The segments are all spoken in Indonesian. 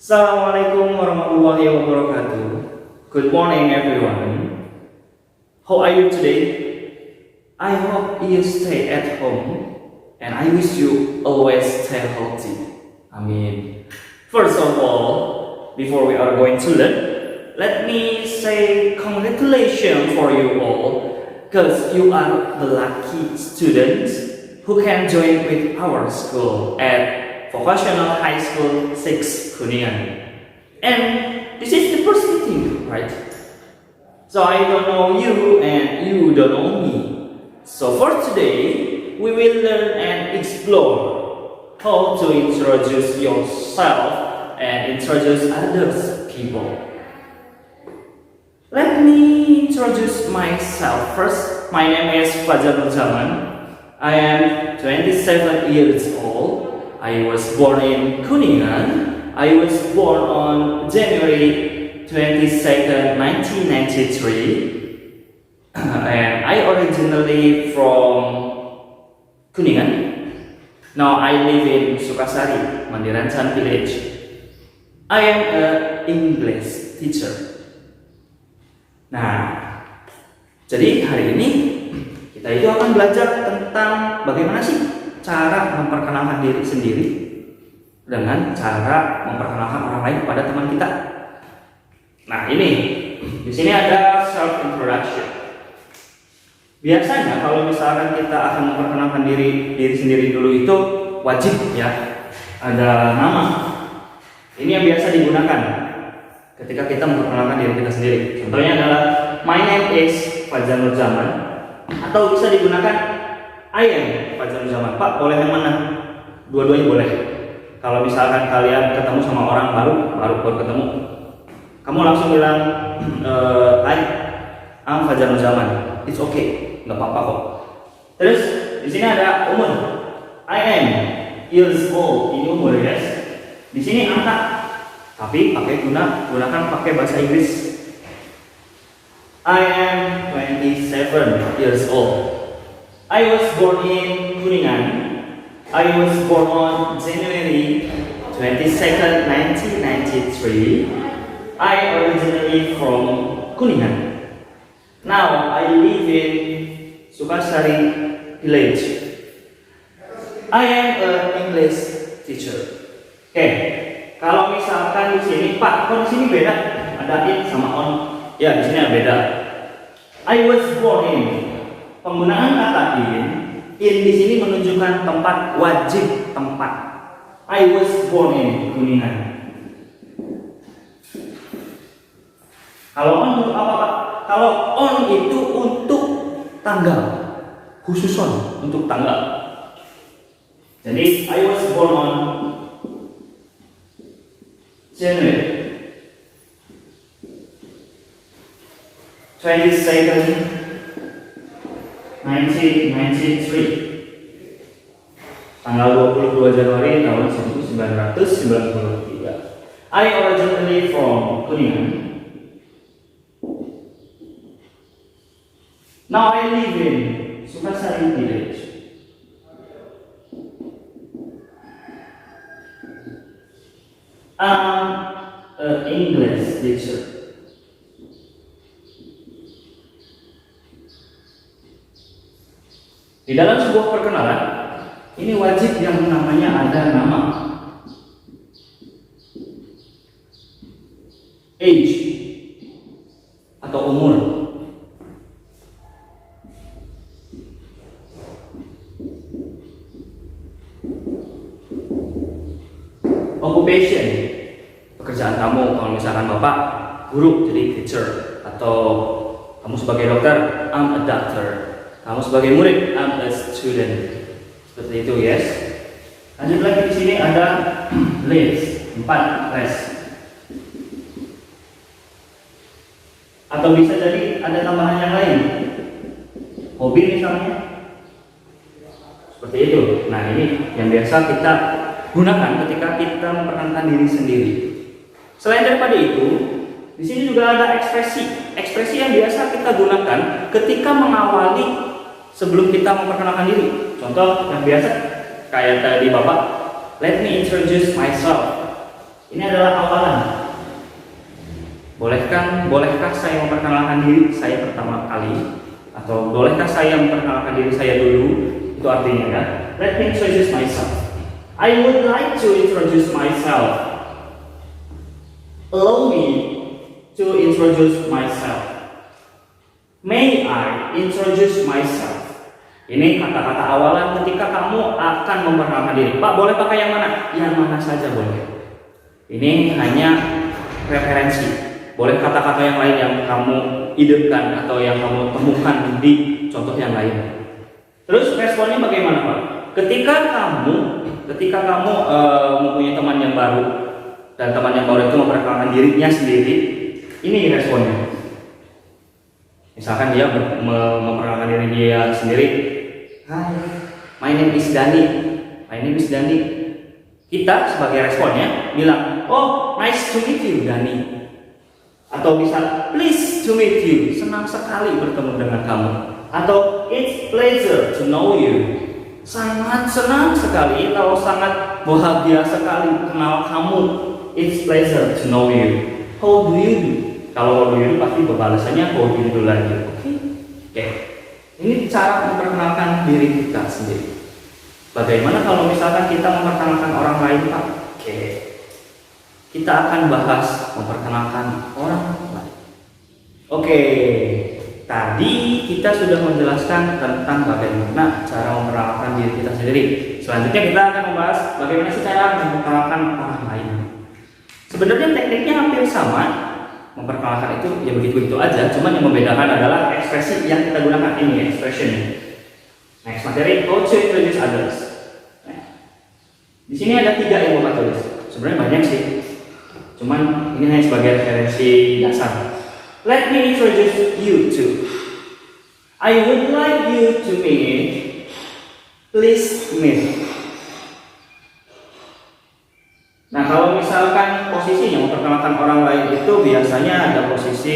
Assalamualaikum warahmatullahi wabarakatuh. Good morning, everyone. How are you today? I hope you stay at home, and I wish you always stay healthy. Amin. First of all, before we are going to learn, let me say congratulations for you all, because you are the lucky students who can join with our school at Vocational High School 6 Kuningan. And this is the first meeting, right? So I don't know you and you don't know me. So for today, we will learn and explore how to introduce yourself and introduce others people. Let me introduce myself first. My name is Fajar Nurjaman. I am 27 years old. I was born in Kuningan. I was born on January 22nd, 1993. And I originally from Kuningan. Now I live in Sukasari, Mandiransan village. I am an English teacher. Nah, jadi hari ini kita itu akan belajar tentang bagaimana sih cara memperkenalkan diri sendiri dengan cara memperkenalkan orang lain kepada teman kita. Nah, ini di sini ada self introduction. Biasanya kalau misalkan kita akan memperkenalkan diri sendiri dulu itu wajib ya ada nama. Ini yang biasa digunakan ketika kita memperkenalkan diri kita sendiri. Contohnya adalah my name is Fajar Nurjaman, atau bisa digunakan I am Fajar Nurjaman. Pak, boleh yang mana? Dua-duanya boleh. Kalau misalkan kalian ketemu sama orang baru ketemu, kamu langsung bilang I'm Fajar Nurjaman. It's okay, nggak apa-apa kok. Terus di sini ada umur. I am years old. Ini umur, guys. Di sini angka, tapi gunakan pakai bahasa Inggris. I am 27 years old. I was born in Kuningan. I was born on January 22nd, 1993. I originally from Kuningan. Now I live in Sukasari village. I am an English teacher. Oke, kalau misalkan di sini Pak, kok di sini beda? Ada in sama on. Ya, di sini ada beda. I was born in. Penggunaan kata in di sini menunjukkan tempat wajib tempat. I was born in Kuningan. Kalau on untuk apa, Pak? Kalau on itu untuk tanggal, khusus on untuk tanggal. Jadi I was born on January 22nd, 1993, tanggal 22 Januari tahun 1993. I originally from Kuningan. Now I live in Sukasari village. I'm an English teacher. Di dalam sebuah perkenalan, ini wajib yang namanya ada nama, age atau umur, occupation, pekerjaan kamu. Kalau misalkan Bapak guru, jadi teacher, atau kamu sebagai dokter, I'm a doctor. Kamu sebagai murid, I'm a student. Seperti itu, yes. Lanjut lagi, di sini ada list, 4 les. Atau bisa jadi ada tambahan yang lain, hobi misalnya. Seperti itu. Nah, ini yang biasa kita gunakan ketika kita memperkenalkan diri sendiri. Selain daripada itu, di sini juga ada ekspresi yang biasa kita gunakan ketika mengawali sebelum kita memperkenalkan diri. Contoh yang biasa kayak tadi Bapak, let me introduce myself. Ini adalah awalan. Bolehkah saya memperkenalkan diri saya pertama kali? Atau bolehkah saya memperkenalkan diri saya dulu? Itu artinya ya. Let me introduce myself. I would like to introduce myself. Allow me to introduce myself. May I introduce myself? Ini kata-kata awalan ketika kamu akan memperkenalkan diri. Pak, boleh pakai yang mana? Yang mana saja boleh. Ini hanya referensi. Boleh kata-kata yang lain yang kamu idamkan atau yang kamu temukan di contoh yang lain. Terus responnya bagaimana, Pak? Ketika kamu mempunyai teman yang baru dan teman yang baru itu memperkenalkan dirinya sendiri, ini responnya. Misalkan dia memperkenalkan diri dia sendiri, "Hai, my name is Dani." My name is Dani. Kita sebagai responnya bilang, "Oh, nice to meet you, Dani." Atau bisa, "Pleased to meet you." Senang sekali bertemu dengan kamu. Atau "It's pleasure to know you." Sangat senang sekali atau sangat bahagia sekali kenal kamu. It's pleasure to know you. How do you do? Kalau how do you do pasti balasannya how do you do lagi. Oke. Ini cara memperkenalkan diri kita sendiri. Bagaimana kalau misalkan kita memperkenalkan orang lain, Pak? Oke. Kita akan bahas memperkenalkan orang lain. Oke. Tadi kita sudah menjelaskan tentang bagaimana cara memperkenalkan diri kita sendiri. Selanjutnya kita akan membahas bagaimana sih cara memperkenalkan orang lain. Sebenarnya tekniknya hampir sama. Memperkenalkan itu ya begitu-begitu aja, cuman yang membedakan adalah ekspresi yang kita gunakan ini, expression. Next materi, how to introduce others. Di sini ada 3 yang Bapak tulis. Sebenarnya banyak sih. Cuman ini hanya sebagai referensi dasar. Let me introduce you to. I would like you to meet. Please meet. Nah, kalau misalkan posisinya memperkenalkan orang lain itu biasanya ada posisi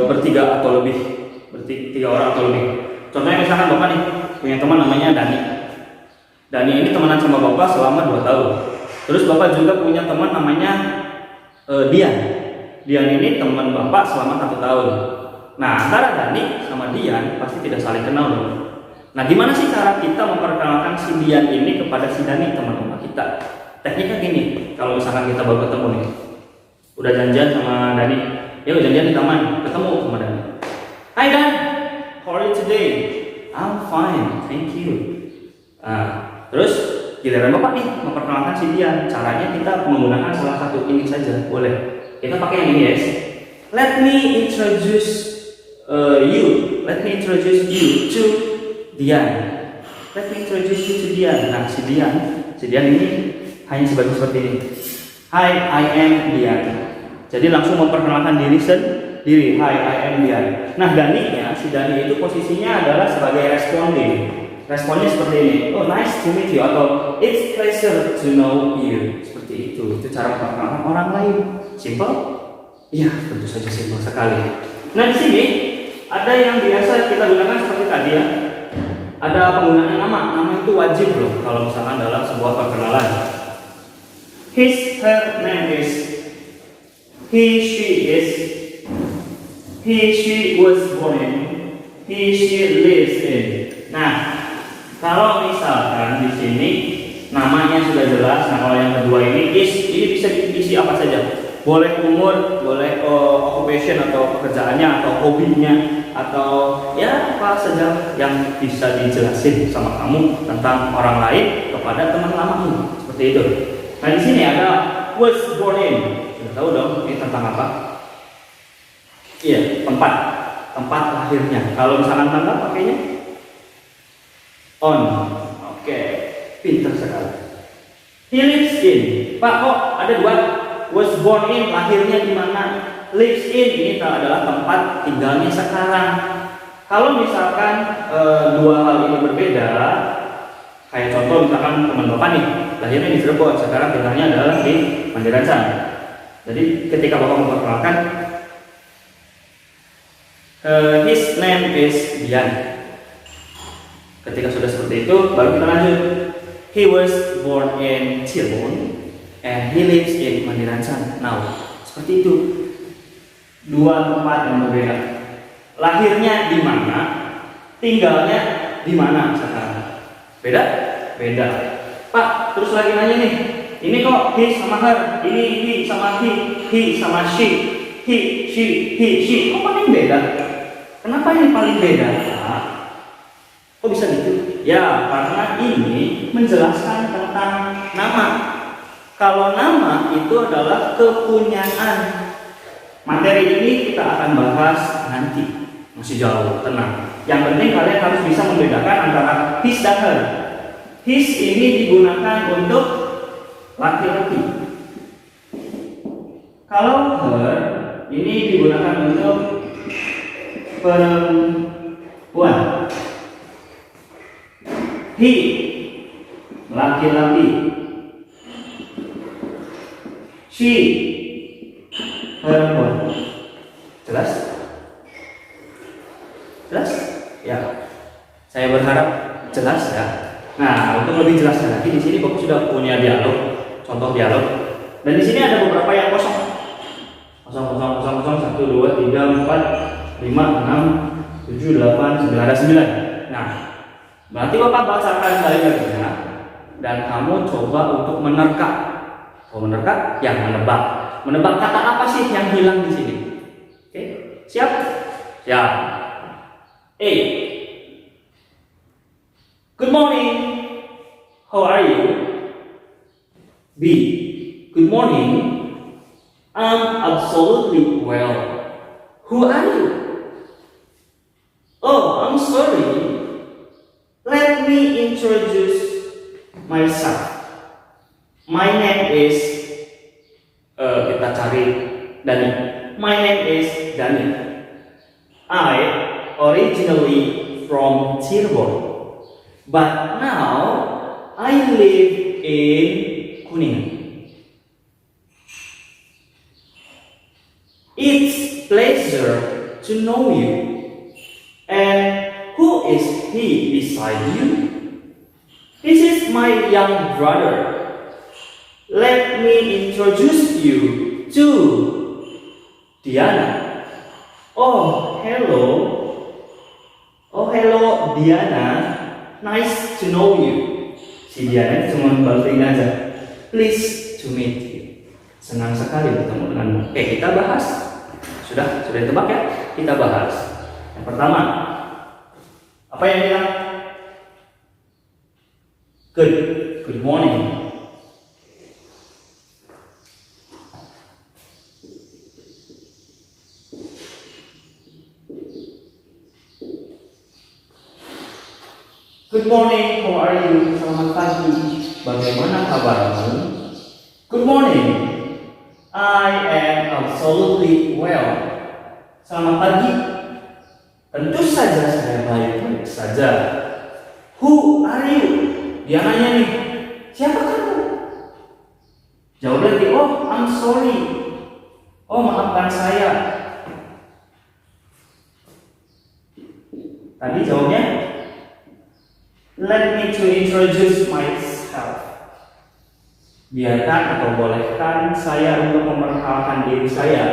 bertiga atau lebih, tiga orang atau lebih. Contohnya misalkan Bapak nih punya teman namanya Dani. Dani ini temenan sama Bapak selama 2 tahun. Terus Bapak juga punya teman namanya Dian. Dian ini teman Bapak selama 1 tahun. Nah, antara Dani sama Dian pasti tidak saling kenal dong. Nah, gimana sih cara kita memperkenalkan si Dian ini kepada si Dani, teman Bapak kita? Tekniknya gini, kalau misalkan kita baru ketemu nih, udah janjian sama Dani, ya udah janjian di taman, ketemu sama Dani. Hi Dan, how are you today? I'm fine, thank you. Terus giliran Bapak nih memperkenalkan si Dian. Caranya kita menggunakan salah satu ini saja, boleh. Kita pakai yang ini, yes. Let me introduce you. Let me introduce you to Dian. Let me introduce you to Dian. Nah, si Dian ini hanya seperti ini. Hi, I am Dian. Jadi langsung memperkenalkan diri sendiri. Hi, I am Dian. Nah, si Dani itu posisinya adalah sebagai responding. Responnya seperti ini. Oh, nice to meet you. Atau it's pleasure to know you. Seperti itu. Itu cara memperkenalkan orang lain. Simple? Iya, tentu saja simple sekali. Nah, di sini ada yang biasa kita gunakan seperti tadi ya. Ada penggunaan nama. Nama itu wajib loh kalau misalkan dalam sebuah perkenalan. Her name is. She is. She was born in. She lives in. Nah, kalau misalkan di sini namanya sudah jelas. Nah, kalau yang kedua ini bisa diisi apa saja. Boleh umur, boleh occupation atau pekerjaannya atau hobinya atau ya apa saja yang bisa dijelasin sama kamu tentang orang lain kepada teman lamamu, seperti itu. Nah, di sini ada was born in. Sudah tahu dong ini tentang apa? Iya, tempat lahirnya. Kalau misalkan tanggal pakainya on. Oke, pintar sekali. He lives in. Pak, kok ada 2? Was born in, lahirnya di mana? Lives in, ini adalah tempat tinggalnya sekarang. Kalau misalkan 2 hal ini berbeda, kayak contoh misalkan teman Bapak nih, lahirnya di Cirebon, sekarang tinggalnya adalah di Mandiracan. Jadi ketika Bapak memperkenalkan, his name is Dian. Ketika sudah seperti itu, baru kita lanjut. He was born in Cirebon. and he lives in Mandiransan now. Seperti itu. Dua tempat yang berbeda. Lahirnya di mana, tinggalnya di mana sekarang. Beda? Beda. Pak, terus lagi nanya nih. Ini kok he sama her, ini he sama he sama she, she. Kok paling beda? Kenapa ini paling beda? Pak? Kok bisa gitu? Ya, karena ini menjelaskan tentang nama. Kalau nama itu adalah kepunyaan. Materi ini kita akan bahas nanti. Masih jauh, tenang. Yang penting kalian harus bisa membedakan antara his dan her. His ini digunakan untuk laki-laki. Kalau her ini digunakan untuk perempuan. He laki-laki. She perempuan. Jelas? Jelas? Ya. Saya berharap jelas ya. Nah, untuk lebih jelasnya lagi di sini Bapak sudah punya dialog, contoh dialog. Dan di sini ada beberapa yang kosong. 1, 2, 3, 4, 5, 6, 7, 8, 9, ada 9. Nah, berarti Bapak bacakan kalimatnya dan kamu coba untuk menerka. Oh, menerka? Yang menebak. Menebak kata apa sih yang hilang di sini? Oke, siap? Siap. A. Good morning. How are you? B. Good morning. I'm absolutely well. Who are you? Oh, I'm sorry. Let me introduce myself. My name is kita cari Dani. My name is Dani. I originally from Cirebon, but now I live in Kuningan. It's pleasure to know you. And who is he beside you? This is my young brother. Let me introduce you to Diana. Oh, hello. Oh, hello Diana. Nice to know you. Si Diana cuma balas aja. Please to meet you. Senang sekali bertemu denganmu. Oke, kita bahas. Sudah ditebak ya? Kita bahas. Yang pertama, apa yang bilang? Good morning. Good morning, how are you? Selamat pagi. Bagaimana kabarmu? Good morning. I am absolutely well. Selamat pagi. Tentu saja saya baik-baik saja. Who are you? Dia nanya nih, siapa kamu? Jawab lagi, oh I'm sorry. Oh maafkan saya. Tadi jawabnya, let me to introduce myself. Biarkan atau bolehkan saya untuk memperkenalkan diri saya.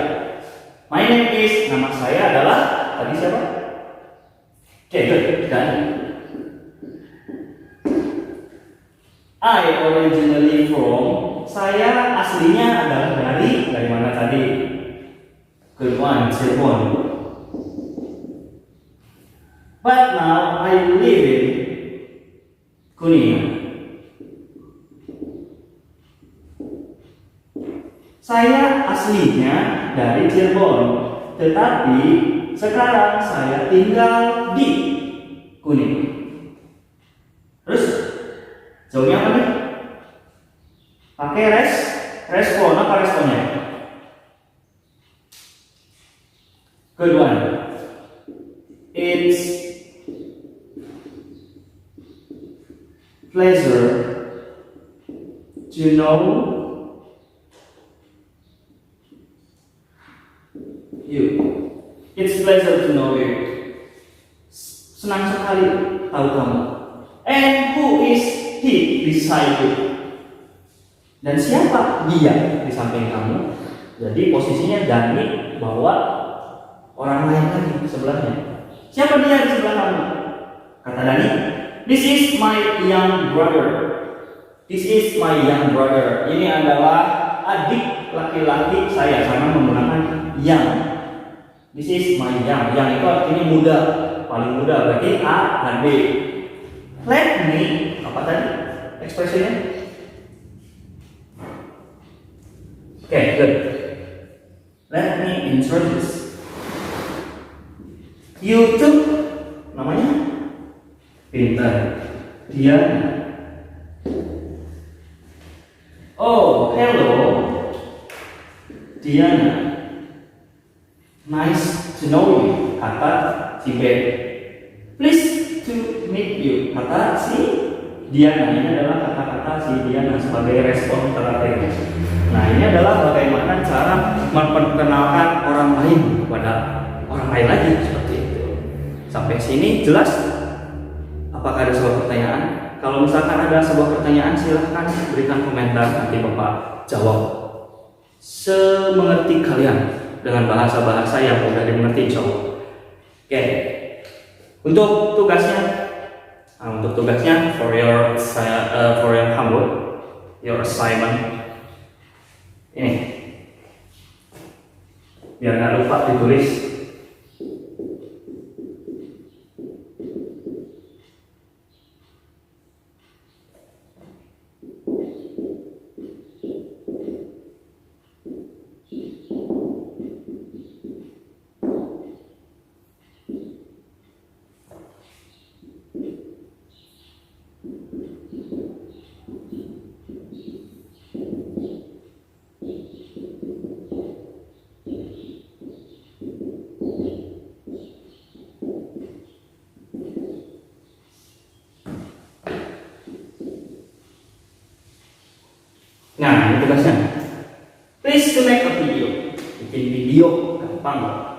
My name is, nama saya adalah, tadi siapa? David dan I originally from, saya aslinya adalah dari mana tadi? Good one, Cirebon. But now I live in Kuningan. Saya aslinya dari Cirebon, tetapi sekarang saya tinggal di Kuningan. Terus jawabnya apa nih? Pakai respon. Apa responnya? Good one. It's pleasure to know you. It's pleasure to know you. Senang sekali tahu kamu. And who is he beside you? Dan siapa dia di samping kamu? Jadi posisinya Dani bawa orang lain lagi di sebelahnya. Siapa dia di sebelah kamu? Kata Dani, "This is my young brother. This is my young brother." Ini adalah adik laki-laki saya, sama menggunakan yang. This is my young. Yang itu artinya muda, paling muda, berarti adik. Let me, apa tadi ekspresinya? Oke, good. Let me introduce you to, namanya pintar, Diana. Oh, hello, Diana. Nice to know you, kata si B. Please to meet you, kata si Diana. Ini adalah kata-kata si Diana sebagai respon terakhir. Nah, ini adalah bagaimana cara memperkenalkan orang lain kepada orang lain lagi, seperti itu. Sampai sini jelas? Apakah ada sebuah pertanyaan? Kalau misalkan ada sebuah pertanyaan, silahkan berikan komentar, nanti Bapak jawab semengerti kalian dengan bahasa-bahasa yang mudah dimengerti, insya Allah. Oke. Untuk tugasnya, for your homework, your assignment, ini biar nggak lupa ditulis. Nah, ini tugasnya. Please to make a video. Bikin video gampang.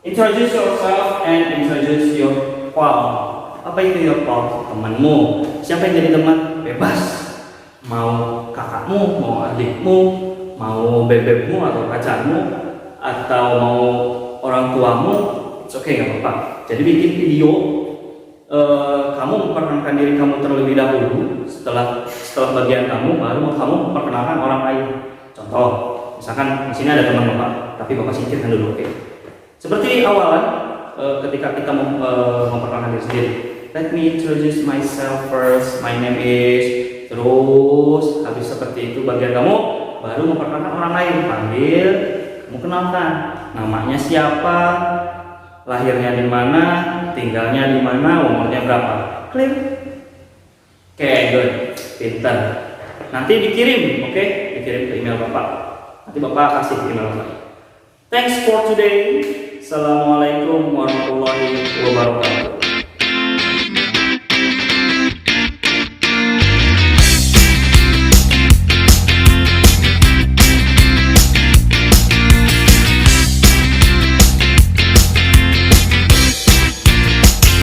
Introduce yourself and introduce your pal. Apa itu your pal? Temanmu. Siapa yang jadi teman? Bebas. Mau kakakmu, mau adikmu, mau bebekmu atau pacarmu, atau mau orang tuamu, it's okay, nggak apa-apa. Jadi bikin video. Kamu memperkenalkan diri kamu terlebih dahulu. Setelah bagian kamu, baru kamu memperkenalkan orang lain. Contoh, misalkan di sini ada teman Bapak, tapi Bapak singkirkan dulu, oke? Seperti awalan, ketika kita memperkenalkan diri sendiri. Let me introduce myself first. My name is. Terus habis seperti itu bagian kamu, baru memperkenalkan orang lain. Panggil, kamu kenalkan namanya siapa, lahirnya di mana, tinggalnya di mana, umurnya berapa. Clear? Oke, good. Pintar. Nanti dikirim, oke? Dikirim ke email Bapak. Nanti Bapak kasih email Bapak. Thanks for today. Assalamualaikum warahmatullahi wabarakatuh.